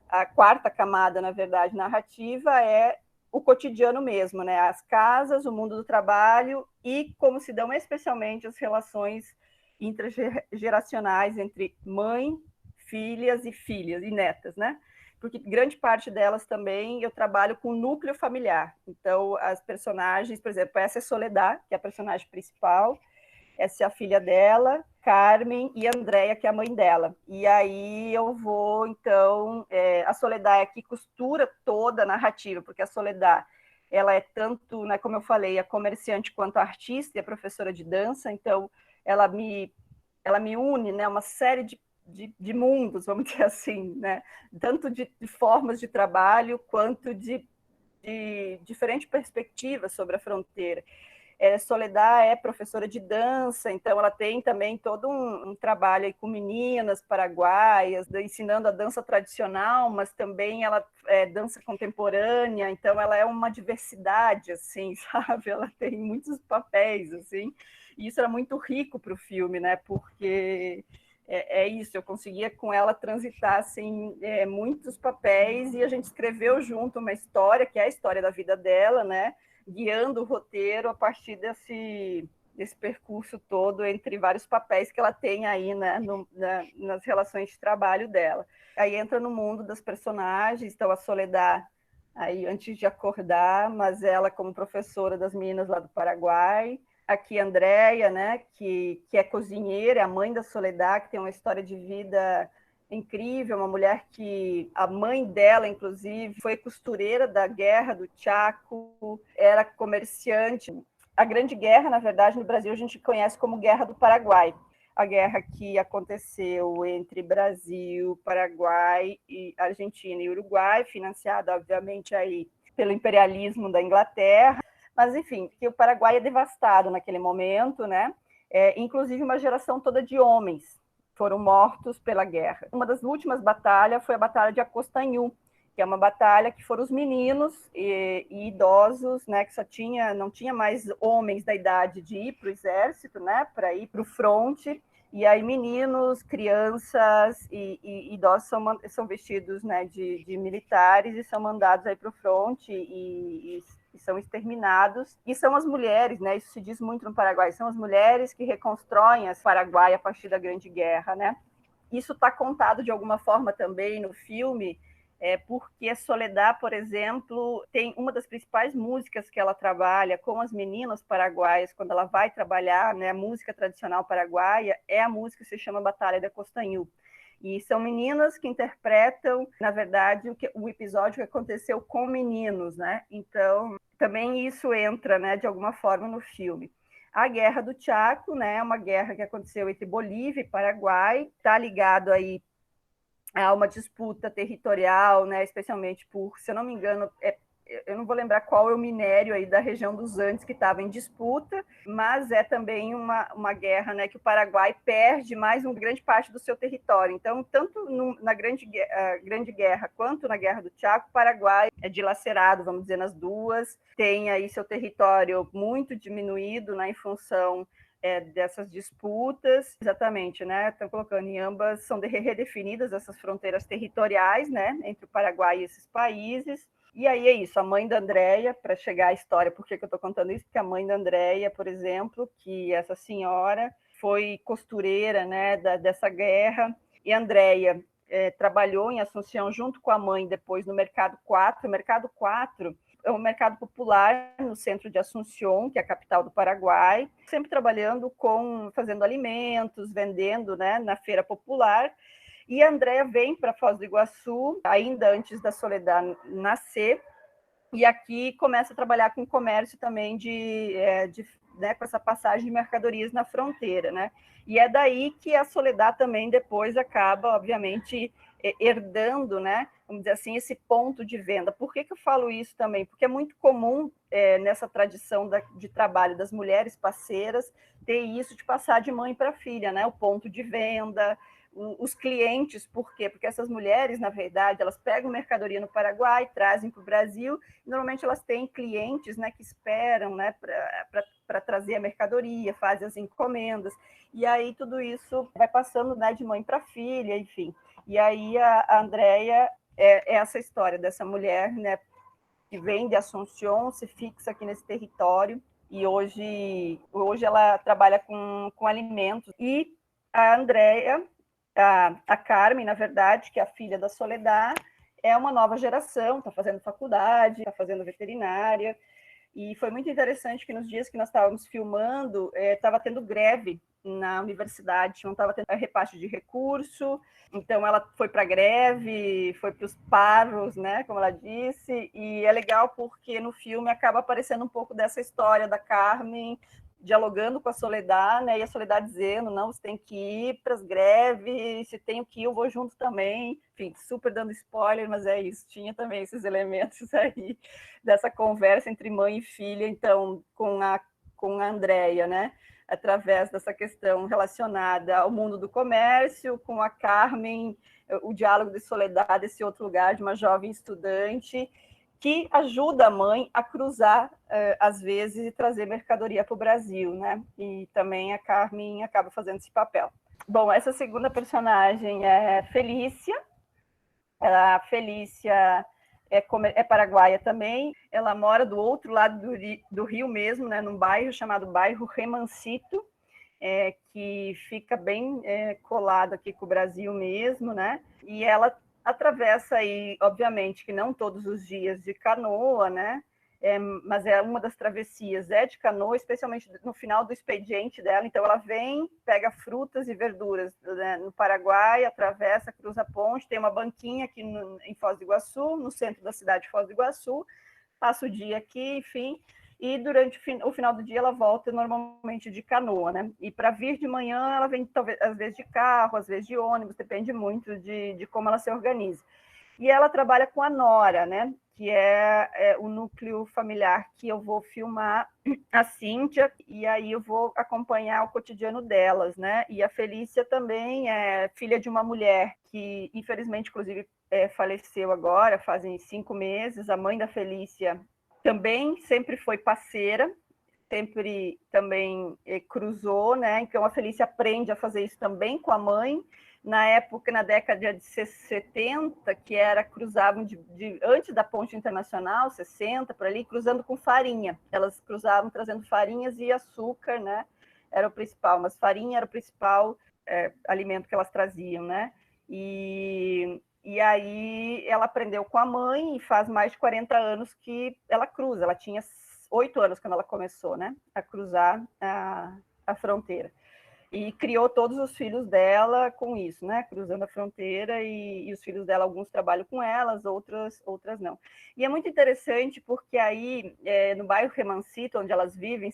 a quarta camada, na verdade, narrativa é o cotidiano mesmo, né? As casas, o mundo do trabalho e como se dão especialmente as relações intergeracionais entre mãe, filhas e netas, né? Porque grande parte delas também eu trabalho com núcleo familiar. Então, as personagens, por exemplo, essa é Soledad, que é a personagem principal, essa é a filha dela, Carmen, e Andréia, que é a mãe dela. E aí eu vou, então, a Soledad é que costura toda a narrativa, porque a Soledad, ela é tanto, né, como eu falei, a comerciante quanto a artista e a professora de dança, então ela me une, né, uma série de mundos, vamos dizer assim, né? Tanto de formas de trabalho quanto de diferentes perspectivas sobre a fronteira. Soledad é professora de dança, então ela tem também todo um trabalho aí com meninas paraguaias, ensinando a dança tradicional, mas também ela dança contemporânea, então ela é uma diversidade, assim, sabe? Ela tem muitos papéis, assim, e isso era muito rico para o filme, né? Porque isso, eu conseguia com ela transitar assim, muitos papéis e a gente escreveu junto uma história, que é a história da vida dela, né? Guiando o roteiro a partir desse percurso todo entre vários papéis que ela tem aí, né, nas relações de trabalho dela. Aí entra no mundo das personagens, então a Soledad aí antes de acordar, mas ela como professora das meninas lá do Paraguai. Aqui a Andréia, né, que é cozinheira, é a mãe da Soledad, que tem uma história de vida incrível, uma mulher que a mãe dela, inclusive, foi costureira da Guerra do Chaco, era comerciante. A Grande Guerra, na verdade, no Brasil a gente conhece como Guerra do Paraguai, a guerra que aconteceu entre Brasil, Paraguai, e Argentina e Uruguai, financiada, obviamente, aí pelo imperialismo da Inglaterra. Mas, enfim, que o Paraguai é devastado naquele momento, né? Inclusive uma geração toda de homens foram mortos pela guerra. Uma das últimas batalhas foi a Batalha de Acostanhú, que é uma batalha que foram os meninos e idosos, né, que não tinha mais homens da idade de ir para o exército, né, para ir para o fronte, e aí meninos, crianças e idosos são vestidos, né, de militares e são mandados aí para o fronte e são exterminados, e são as mulheres, né, isso se diz muito no Paraguai, são as mulheres que reconstroem as Paraguai a partir da Grande Guerra, né? Isso está contado de alguma forma também no filme, porque a Soledad, por exemplo, tem uma das principais músicas que ela trabalha com as meninas paraguaias, quando ela vai trabalhar, né, a música tradicional paraguaia, é a música que se chama Batalha de Costanhú. E são meninas que interpretam, na verdade, o episódio que aconteceu com meninos, né? Então, também isso entra, né, de alguma forma no filme. A Guerra do Chaco, né, é uma guerra que aconteceu entre Bolívia e Paraguai, está ligado aí a uma disputa territorial, né, especialmente por, se eu não me engano, eu não vou lembrar qual é o minério aí da região dos Andes que estava em disputa, mas é também uma guerra, né, que o Paraguai perde mais uma grande parte do seu território. Então, tanto na Grande Guerra quanto na Guerra do Chaco, o Paraguai é dilacerado, vamos dizer, nas duas, tem aí seu território muito diminuído, né, em função dessas disputas, exatamente, né? Estão colocando em ambas, são redefinidas essas fronteiras territoriais, né? Entre o Paraguai e esses países. E aí é isso, a mãe da Andréia, para chegar à história, por que eu estou contando isso? Porque a mãe da Andréia, por exemplo, que essa senhora foi costureira, né, dessa guerra, e a Andréia trabalhou em Assunção junto com a mãe depois no Mercado 4. O Mercado 4 é um mercado popular no centro de Assunção, que é a capital do Paraguai, sempre trabalhando fazendo alimentos, vendendo, né, na feira popular. E a Andréia vem para Foz do Iguaçu, ainda antes da Soledad nascer, e aqui começa a trabalhar com comércio também né, com essa passagem de mercadorias na fronteira, né? E é daí que a Soledad também depois acaba, obviamente, herdando, né, vamos dizer assim, esse ponto de venda. Por que eu falo isso também? Porque é muito comum nessa tradição de trabalho das mulheres parceiras ter isso de passar de mãe para filha, né? O ponto de venda, os clientes, por quê? Porque essas mulheres, na verdade, elas pegam mercadoria no Paraguai, trazem para o Brasil, e normalmente elas têm clientes, né, que esperam, né, para trazer a mercadoria, fazem as encomendas, e aí tudo isso vai passando, né, de mãe para filha, enfim. E aí a Andréia é essa história dessa mulher, né, que vem de Assunção, se fixa aqui nesse território, e hoje ela trabalha com alimentos. E a Andréia, a Carmen, na verdade, que é a filha da Soledad, é uma nova geração, está fazendo faculdade, está fazendo veterinária, e foi muito interessante que nos dias que nós estávamos filmando, estava tendo greve na universidade, não estava tendo repasse de recurso, então ela foi para a greve, foi para os paros, né, como ela disse, e é legal porque no filme acaba aparecendo um pouco dessa história da Carmen, dialogando com a Soledad, né, e a Soledad dizendo, não, você tem que ir para as greves, se tenho que ir, eu vou junto também, enfim, super dando spoiler, mas é isso, tinha também esses elementos aí, dessa conversa entre mãe e filha, então, com a Andréia, né, através dessa questão relacionada ao mundo do comércio, com a Carmen, o diálogo de Soledad, esse outro lugar de uma jovem estudante, que ajuda a mãe a cruzar, às vezes, e trazer mercadoria para o Brasil, né? E também a Carmen acaba fazendo esse papel. Bom, essa segunda personagem é Felícia. A Felícia é paraguaia também. Ela mora do outro lado do Rio mesmo, né? Num bairro chamado bairro Remancito, que fica bem colado aqui com o Brasil mesmo, né? E ela atravessa aí, obviamente, que não todos os dias de canoa, né? Mas uma das travessias de canoa, especialmente no final do expediente dela. Então, ela vem, pega frutas e verduras, né, no Paraguai, atravessa, cruza a ponte, tem uma banquinha aqui em Foz do Iguaçu, no centro da cidade de Foz do Iguaçu, passa o dia aqui, enfim, e durante o final do dia ela volta normalmente de canoa, né? E para vir de manhã ela vem, talvez, às vezes de carro, às vezes de ônibus, depende muito de como ela se organiza. E ela trabalha com a Nora, né? Que é o núcleo familiar que eu vou filmar, a Cíntia, e aí eu vou acompanhar o cotidiano delas, né? E a Felícia também é filha de uma mulher que, infelizmente, inclusive, faleceu agora, fazem 5 meses. A mãe da Felícia também sempre foi parceira, sempre também cruzou, né? Então a Felícia aprende a fazer isso também com a mãe. Na época, na década de 70, que era, cruzavam antes da ponte internacional, 60, por ali, cruzando com farinha. Elas cruzavam trazendo farinhas e açúcar, né? Era o principal, mas farinha era o principal alimento que elas traziam, né? E aí ela aprendeu com a mãe e faz mais de 40 anos que ela cruza. Ela tinha 8 anos quando ela começou, né, a cruzar a fronteira. E criou todos os filhos dela com isso, né, cruzando a fronteira, e os filhos dela, alguns trabalham com elas, outras não. E é muito interessante porque aí, no bairro Remancito, onde elas vivem,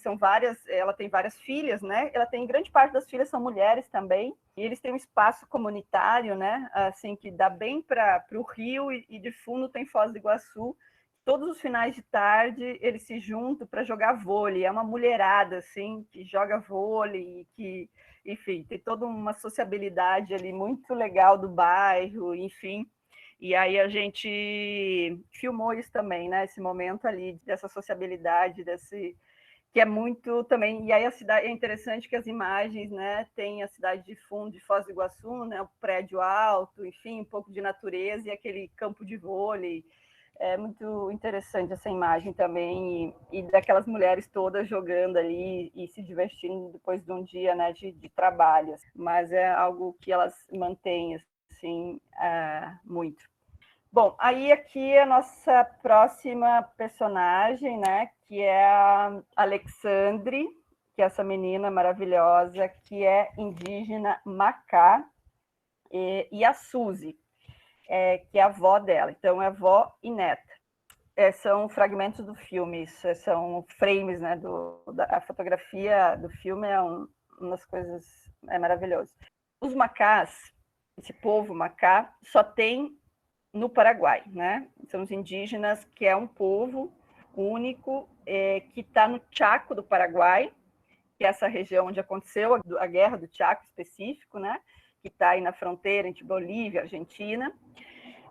ela tem várias filhas, né, ela tem, grande parte das filhas são mulheres também, e eles têm um espaço comunitário, né, assim, que dá bem para o rio, e de fundo tem Foz do Iguaçu. Todos os finais de tarde eles se juntam para jogar vôlei. É uma mulherada assim que joga vôlei, que, enfim, tem toda uma sociabilidade ali muito legal do bairro, enfim. E aí a gente filmou isso também, né? Esse momento ali dessa sociabilidade, que é muito também. E aí a cidade é interessante que as imagens, né, tem a cidade de fundo de Foz do Iguaçu, né, o prédio alto, enfim, um pouco de natureza e aquele campo de vôlei. É muito interessante essa imagem também, e daquelas mulheres todas jogando ali e se divertindo depois de um dia, né, de trabalho. Mas é algo que elas mantêm assim, muito. Bom, aí aqui a nossa próxima personagem, né, que é a Alexandre, que é essa menina maravilhosa, que é indígena Macá, e a Suzy, que é a avó dela. Então, é avó e neta. São fragmentos do filme, são frames, né, a fotografia do filme é umas coisas maravilhosas. Os macás, esse povo macá, só tem no Paraguai, né? São os indígenas, que é um povo único, que está no Chaco do Paraguai, que é essa região onde aconteceu a guerra do Chaco específico, né? Que está aí na fronteira entre Bolívia e Argentina.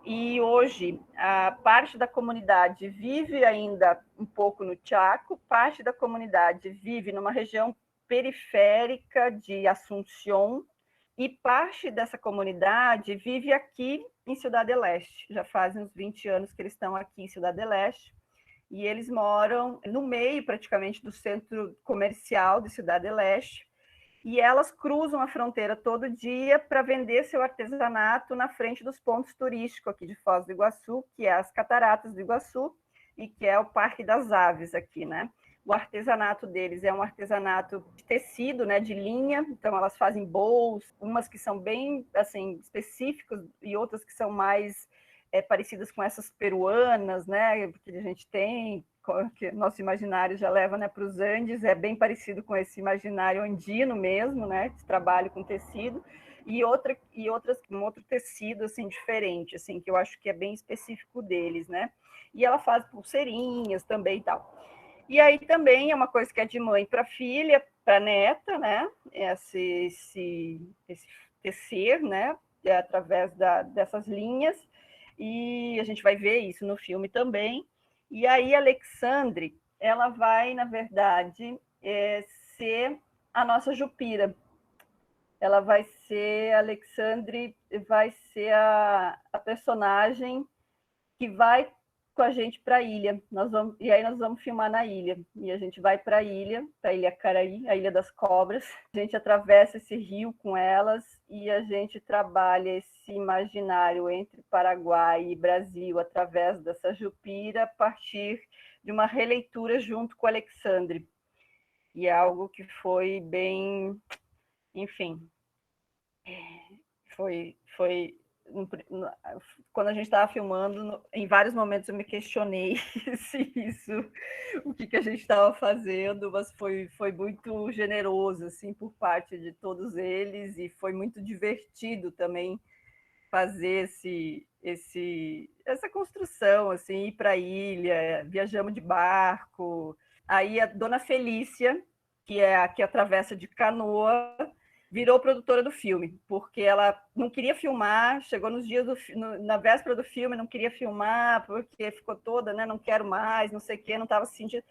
E hoje, a parte da comunidade vive ainda um pouco no Chaco, parte da comunidade vive numa região periférica de Assunção, e parte dessa comunidade vive aqui em Cidade del Este. Já fazem uns 20 anos que eles estão aqui em Cidade del Este, e eles moram no meio, praticamente, do centro comercial de Cidade del Este, e elas cruzam a fronteira todo dia para vender seu artesanato na frente dos pontos turísticos aqui de Foz do Iguaçu, que é as Cataratas do Iguaçu e que é o Parque das Aves aqui, né? O artesanato deles é um artesanato de tecido, né, de linha, então elas fazem bolsas, umas que são bem assim específicas e outras que são mais parecidas com essas peruanas, né, que a gente tem, que nosso imaginário já leva, né, para os Andes, é bem parecido com esse imaginário andino mesmo, né, de trabalho com tecido, e um outro tecido assim diferente, assim, que eu acho que é bem específico deles, né? E ela faz pulseirinhas também e tal. E aí também é uma coisa que é de mãe para filha, para neta, né? Esse tecer, né? Através dessas linhas, e a gente vai ver isso no filme também. E aí a Alexandre, ela vai, na verdade, ser a nossa Jupira. Ela vai ser, a Alexandre vai ser a personagem que vai com a gente para a ilha. E aí nós vamos filmar na ilha. E a gente vai para a Ilha Caraí, a Ilha das Cobras. A gente atravessa esse rio com elas e a gente trabalha esse imaginário entre Paraguai e Brasil através dessa Jupira, a partir de uma releitura junto com o Alexandre. E é algo que foi bem, enfim, foi quando a gente estava filmando, em vários momentos eu me questionei se isso, o que a gente estava fazendo, mas foi muito generoso assim por parte de todos eles, e foi muito divertido também fazer essa construção, assim, ir para a ilha, viajamos de barco. Aí a dona Felícia, que é a que atravessa de canoa, virou produtora do filme, porque ela não queria filmar, chegou nos dias na véspera do filme, não queria filmar, porque ficou toda, né, não quero mais, não sei o quê, não estava se sentindo.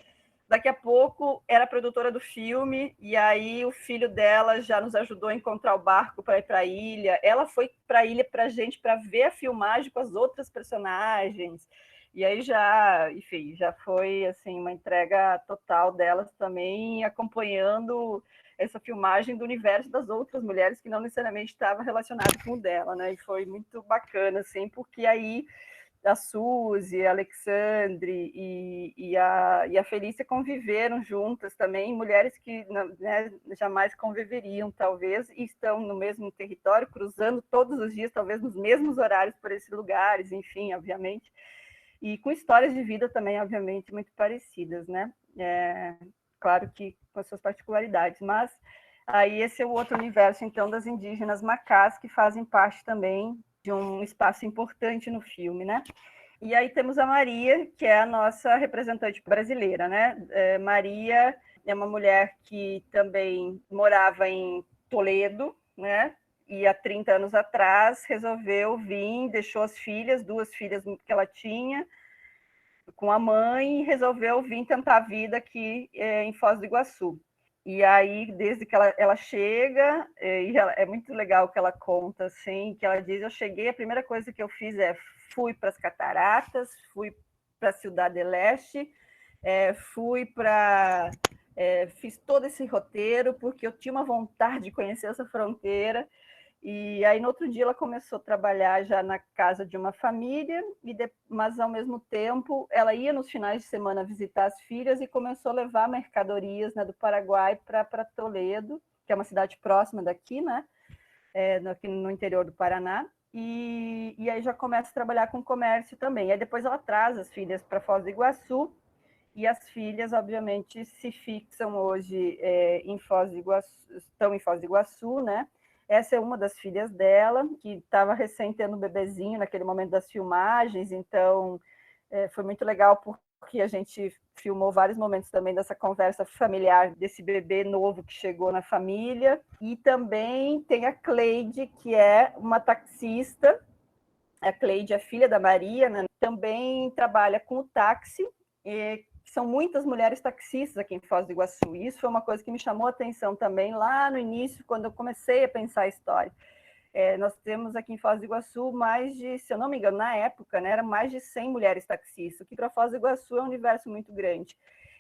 Daqui a pouco era produtora do filme, e aí o filho dela já nos ajudou a encontrar o barco para ir para a ilha. Ela foi para a ilha para a gente, para ver a filmagem com as outras personagens. E aí já, enfim, já foi assim uma entrega total delas também, acompanhando essa filmagem do universo das outras mulheres que não necessariamente estava relacionado com o dela, né? E foi muito bacana, assim, porque aí a Suzy, a Alexandre e a Felícia conviveram juntas também, mulheres que, né, jamais conviveriam, talvez, e estão no mesmo território, cruzando todos os dias, talvez nos mesmos horários por esses lugares, enfim, obviamente, e com histórias de vida também, obviamente, muito parecidas, né? Claro que com as suas particularidades, mas aí esse é o outro universo, então, das indígenas macás, que fazem parte também de um espaço importante no filme, né? E aí temos a Maria, que é a nossa representante brasileira, né? Maria é uma mulher que também morava em Toledo, né? E há 30 anos atrás resolveu vir, deixou as filhas, 2 filhas que ela tinha, com a mãe e resolveu vir tentar a vida aqui em Foz do Iguaçu. E aí, desde que ela chega, e é muito legal que ela conta, assim, que ela diz, eu cheguei, a primeira coisa que eu fiz fui para as cataratas, fui para a Cidade del Este, fiz todo esse roteiro, porque eu tinha uma vontade de conhecer essa fronteira. E aí, no outro dia, ela começou a trabalhar já na casa de uma família, mas, ao mesmo tempo, ela ia nos finais de semana visitar as filhas e começou a levar mercadorias, né, do Paraguai para Toledo, que é uma cidade próxima daqui, né, aqui no interior do Paraná. E aí já começa a trabalhar com comércio também. Aí depois ela traz as filhas para Foz do Iguaçu, e as filhas, obviamente, se fixam hoje em Foz do Iguaçu, estão em Foz do Iguaçu, né? Essa é uma das filhas dela, que estava recém tendo um bebezinho naquele momento das filmagens, então foi muito legal porque a gente filmou vários momentos também dessa conversa familiar desse bebê novo que chegou na família. E também tem a Cleide, que é uma taxista. A Cleide é filha da Maria, né? Também trabalha com o táxi, são muitas mulheres taxistas aqui em Foz do Iguaçu. Isso foi uma coisa que me chamou a atenção também lá no início, quando eu comecei a pensar a história. Nós temos aqui em Foz do Iguaçu mais de, se eu não me engano, na época, né, era mais de 100 mulheres taxistas, o que para Foz do Iguaçu é um universo muito grande.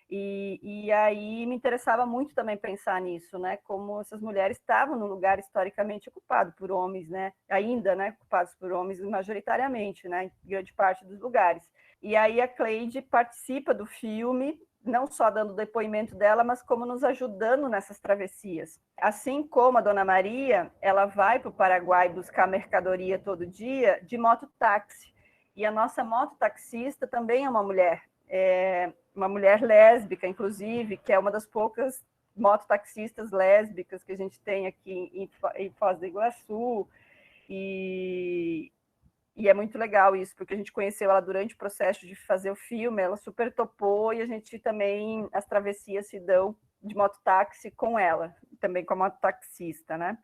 E aí me interessava muito também pensar nisso, né? Como essas mulheres estavam num lugar historicamente ocupado por homens, né? Ainda, né? Ocupados por homens majoritariamente, né? Em grande parte dos lugares. E aí a Cleide participa do filme, não só dando o depoimento dela, mas como nos ajudando nessas travessias. Assim como a Dona Maria, ela vai para o Paraguai buscar mercadoria todo dia de mototáxi. E a nossa mototaxista também é uma mulher lésbica, inclusive, que é uma das poucas mototaxistas lésbicas que a gente tem aqui em Foz do Iguaçu. E é muito legal isso, porque a gente conheceu ela durante o processo de fazer o filme, ela super topou, e a gente também, as travessias se dão de mototáxi com ela, também com a mototaxista, né?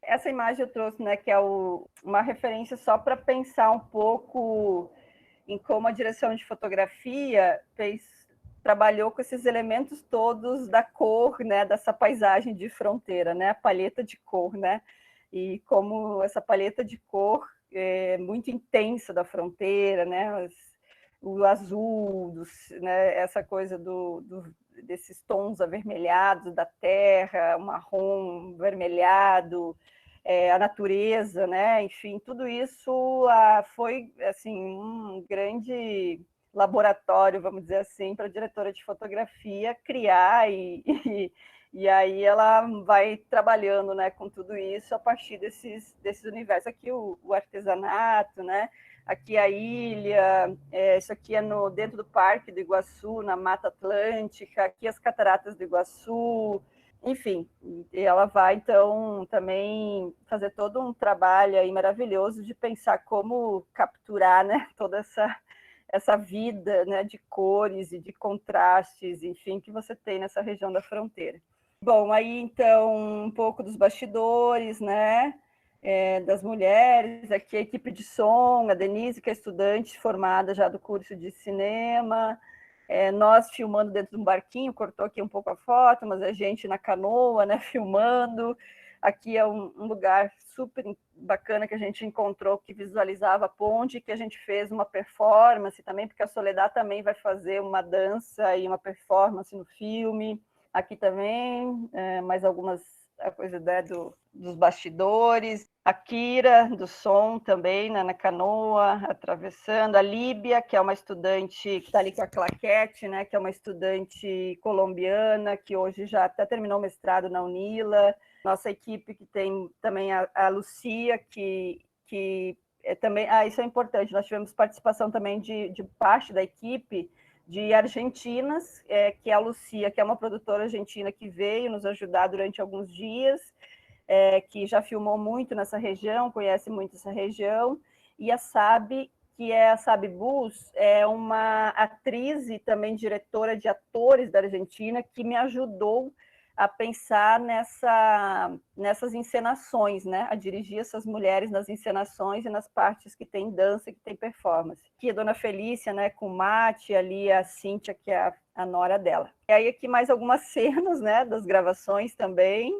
Essa imagem eu trouxe, né, que é uma referência só para pensar um pouco em como a direção de fotografia trabalhou com esses elementos todos da cor, né, dessa paisagem de fronteira, né, a paleta de cor, né, e como essa paleta de cor é muito intensa da fronteira, né, o azul, né, essa coisa desses tons avermelhados da terra, o marrom avermelhado, a natureza, né? Enfim, tudo isso foi assim um grande laboratório, vamos dizer assim, para a diretora de fotografia criar e aí ela vai trabalhando, né, com tudo isso a partir desses universos. Aqui o artesanato, né? Aqui a ilha, isso aqui é dentro do Parque do Iguaçu, na Mata Atlântica, aqui as Cataratas do Iguaçu, enfim, ela vai, então, também fazer todo um trabalho aí maravilhoso de pensar como capturar, né, toda essa vida, né, de cores e de contrastes, enfim, que você tem nessa região da fronteira. Bom, aí, então, um pouco dos bastidores, né, das mulheres, aqui a equipe de som, a Denise, que é estudante formada já do curso de cinema, nós filmando dentro de um barquinho, cortou aqui um pouco a foto, mas a gente na canoa, né, filmando. Aqui é um lugar super bacana que a gente encontrou, que visualizava a ponte, que a gente fez uma performance também, porque a Soledad também vai fazer uma dança e uma performance no filme. Aqui também, mais algumas coisas, né, dos bastidores. A Kira, do som também, né, na canoa, atravessando. A Líbia, que é uma estudante que está ali com a claquete, né, que é uma estudante colombiana, que hoje já até terminou o mestrado na UNILA. Nossa equipe, que tem também a Lucia, que também... isso é importante, nós tivemos participação também de parte da equipe de argentinas, que é a Lucia, que é uma produtora argentina que veio nos ajudar durante alguns dias, que já filmou muito nessa região, conhece muito essa região, e a Sabi, que é a Sabi Bus, é uma atriz e também diretora de atores da Argentina, que me ajudou a pensar nessas encenações, né? A dirigir essas mulheres nas encenações e nas partes que tem dança e que tem performance. Aqui a Dona Felícia, né, com o Mate, ali a Cíntia, que é a nora dela. E aí aqui mais algumas cenas, né, das gravações também,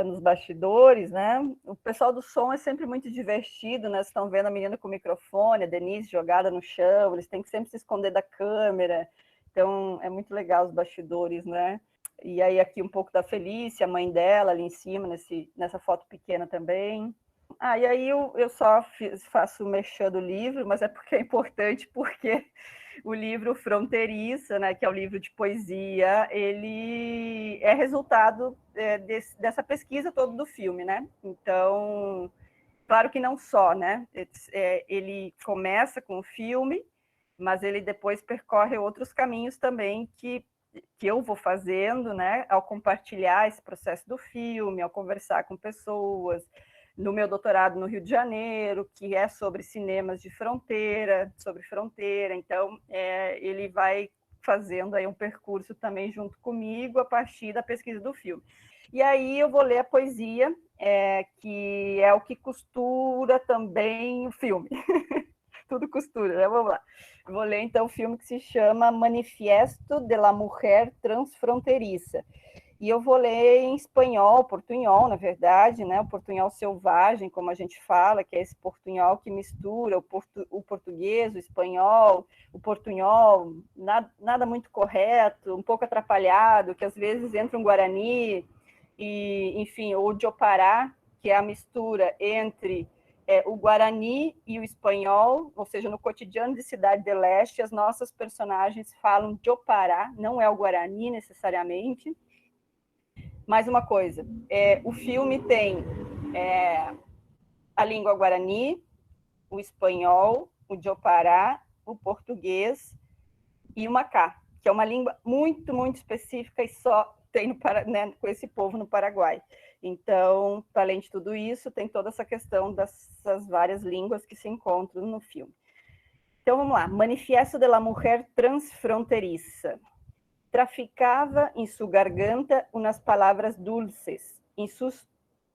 nos bastidores, né? O pessoal do som é sempre muito divertido, né? Vocês estão vendo a menina com o microfone, a Denise jogada no chão, eles têm que sempre se esconder da câmera. Então, é muito legal os bastidores, né? E aí aqui um pouco da Felícia, a mãe dela ali em cima, nessa foto pequena também. E aí eu só faço o merchan do livro, mas é porque é importante, porque o livro Fronteiriça, né, que é o livro de poesia, ele é resultado dessa pesquisa toda do filme, né? Então, claro que não só, né? Ele começa com o filme, mas ele depois percorre outros caminhos também que eu vou fazendo, né, ao compartilhar esse processo do filme, ao conversar com pessoas, no meu doutorado no Rio de Janeiro, que é sobre cinemas de fronteira, sobre fronteira, então ele vai fazendo aí um percurso também junto comigo a partir da pesquisa do filme. E aí eu vou ler a poesia, que é o que costura também o filme. Tudo costura, né? Vamos lá. Vou ler então o filme que se chama Manifiesto de la Mujer Transfronteiriça. E eu vou ler em espanhol, portunhol, na verdade, né? O portunhol selvagem, como a gente fala, que é esse portunhol que mistura o português, o espanhol, o portunhol, nada muito correto, um pouco atrapalhado, que às vezes entra um guarani, e, enfim, o Diopará, que é a mistura entre o Guarani e o espanhol, ou seja, no cotidiano de Cidade do Leste, as nossas personagens falam Diopará, não é o Guarani necessariamente. Mais uma coisa, o filme tem a língua Guarani, o espanhol, o Diopará, o português e o Macá, que é uma língua muito, muito específica e só tem com esse povo no Paraguai. Então, além de tudo isso, tem toda essa questão dessas várias línguas que se encontram no filme. Então, vamos lá. Manifiesto de la Mujer Transfronteriza. Traficava em sua garganta umas palavras dulces, em sus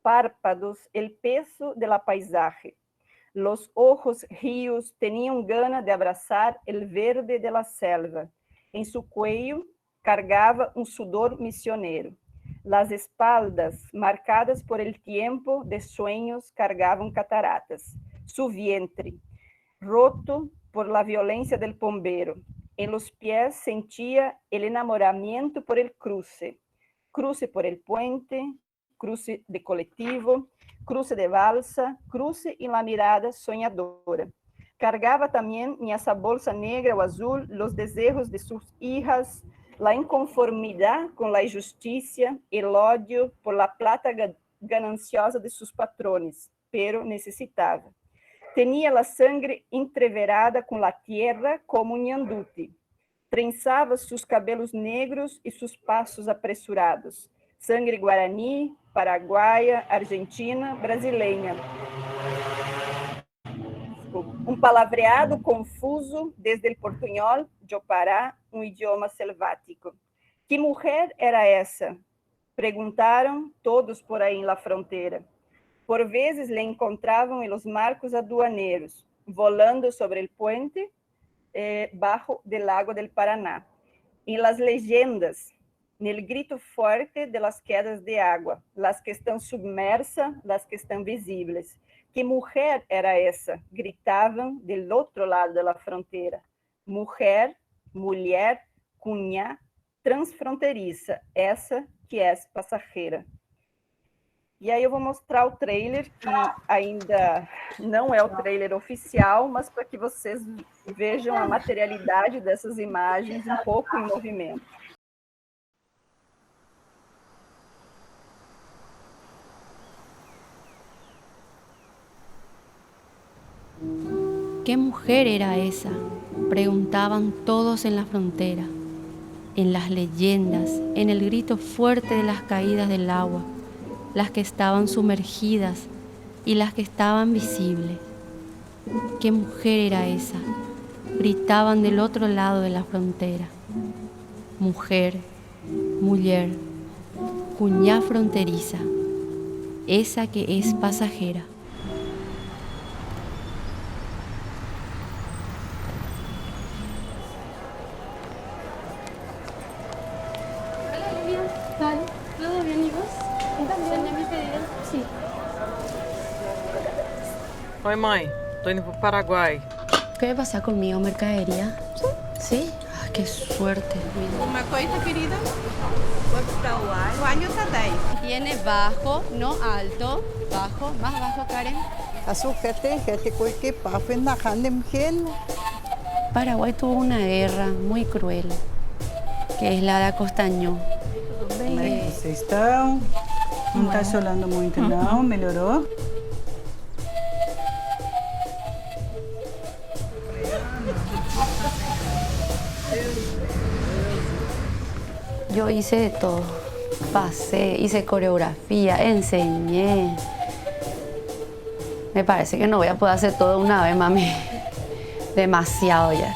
párpados el peso de la paisaje. Los ojos ríos tenían gana de abraçar el verde de la selva. Em su cuello cargava um sudor misionero. Las espaldas, marcadas por el tiempo de sueños, cargavam cataratas. Su vientre, roto por la violencia del bombero. En los pies sentía el enamoramiento por el cruce. Cruce por el puente, cruce de colectivo, cruce de balsa, cruce en la mirada soñadora. Cargava também em essa bolsa negra ou azul os desejos de suas hijas, la inconformidade com la injusticia, el odio por la plata gananciosa de sus patrones, pero necessitava. Tinha la sangre entreverada com la tierra como um Nhanduti. Trenzava seus cabelos negros e seus passos apresurados. Sangre guarani, paraguaia, argentina, brasileira. Um palavreado confuso desde o portunhol, Diopará, um idioma selvático. Que mulher era essa? Perguntaram todos por aí na fronteira. Por vezes le encontravam em los marcos aduaneiros, volando sobre o puente bajo del lago del Paraná. Em las legendas, nel grito forte de las quedas de água, las que estão submersas, las que estão visíveis. Que mulher era essa? Gritavam do outro lado da fronteira. Mulher, mulher, cunhá, transfronteiriça, essa que é passageira. E aí eu vou mostrar o trailer, que ainda não é o trailer oficial, mas para que vocês vejam a materialidade dessas imagens um pouco em movimento. ¿Qué mujer era esa? Preguntaban todos en la frontera, en las leyendas, en el grito fuerte de las caídas del agua, las que estaban sumergidas y las que estaban visibles. ¿Qué mujer era esa? Gritaban del otro lado de la frontera. Mujer, mujer, cuñá fronteriza, esa que es pasajera. Hola, Lilian. Vale, ¿todo bien y vos? ¿Entendés mi pedido? Sí. Oi, mãe. Tô indo pro Paraguai. ¿Qué pasa conmigo, mercadería? ¿Sí? Ah, qué suerte. Uma coisa, querida? Vou para o año está 10. Tiene bajo, no alto. Bajo, más bajo, Karen. Paraguay tuvo una guerra muy cruel, que es la de Acostañó. Como é que vocês estão? Não está chorando muito, não? Melhorou? Yo hice de todo. Pasé, hice coreografía, enseñé. Me parece que no voy a poder hacer todo una vez, mami. Demasiado ya.